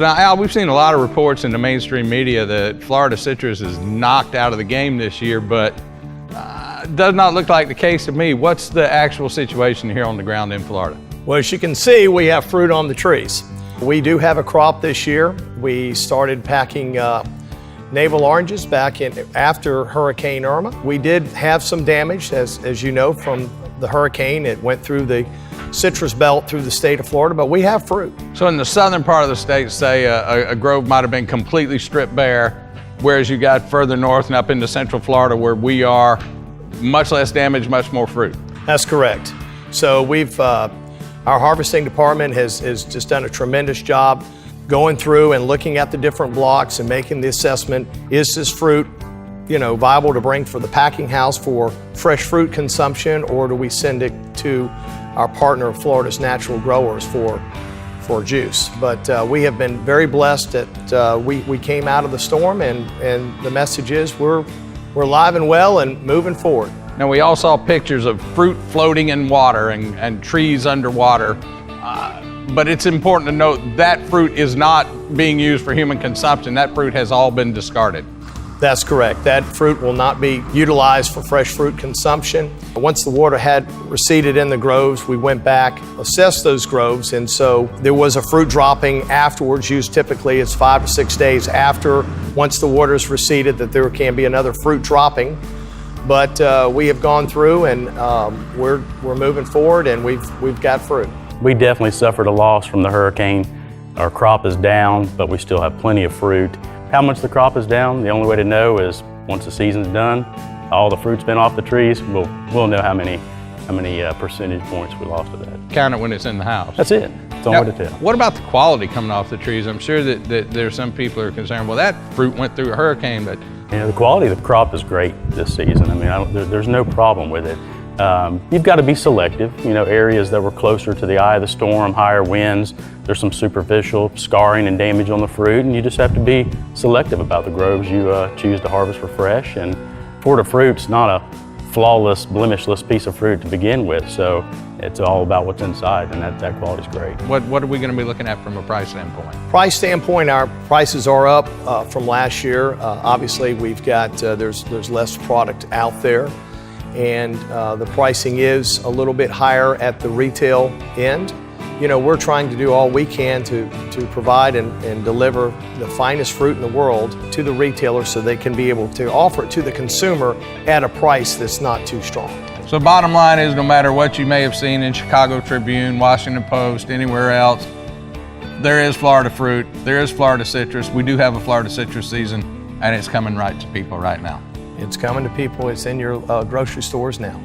So now, Al, we've seen a lot of reports in the mainstream media that Florida citrus is knocked out of the game this year, but does not look like the case to me. What's the actual situation here on the ground in Florida? Well, as you can see, we have fruit on the trees. We do have a crop this year. We started packing navel oranges back in after Hurricane Irma. We did have some damage, as you know, from the hurricane. It went through the citrus belt through the state of Florida, but we have fruit. So in the southern part of the state, say a grove might have been completely stripped bare, whereas you got further north and up into central Florida where we are, much less damage, much more fruit. That's correct. So our harvesting department has just done a tremendous job going through and looking at the different blocks and making the assessment, is this fruit, viable to bring for the packing house for fresh fruit consumption, or do we send it to our partner, Florida's Natural Growers, for juice? But we have been very blessed that we came out of the storm, and the message is we're alive and well and moving forward. Now, we all saw pictures of fruit floating in water and trees underwater, but it's important to note that fruit is not being used for human consumption. That fruit has all been discarded. That's correct. That fruit will not be utilized for fresh fruit consumption. Once the water had receded in the groves, we went back, assessed those groves, and so there was a fruit dropping afterwards. Used typically it's 5 to 6 days after, once the water's receded, that there can be another fruit dropping. But we have gone through and we're moving forward, and we've got fruit. We definitely suffered a loss from the hurricane. Our crop is down, but we still have plenty of fruit. How much the crop is down, the only way to know is once the season's done, all the fruit's been off the trees, we'll know how many percentage points we lost of that. Count it when it's in the house. That's it. That's all to tell. What about the quality coming off the trees? I'm sure that there's some people who are concerned, well, that fruit went through a hurricane, but the quality of the crop is great this season. I mean, there's no problem with it. You've got to be selective. Areas that were closer to the eye of the storm, higher winds, there's some superficial scarring and damage on the fruit, and you just have to be selective about the groves you choose to harvest for fresh. And Florida fruit's not a flawless, blemishless piece of fruit to begin with, so it's all about what's inside, and that quality's great. What are we going to be looking at from a price standpoint? Price standpoint, our prices are up from last year. Obviously, we've got there's less product out there, and the pricing is a little bit higher at the retail end. We're trying to do all we can to provide and deliver the finest fruit in the world to the retailer so they can be able to offer it to the consumer at a price that's not too strong. So bottom line is, no matter what you may have seen in Chicago Tribune, Washington Post, anywhere else, there is Florida fruit, there is Florida citrus. We do have a Florida citrus season, and it's coming right to people right now. It's coming to people. It's in your grocery stores now.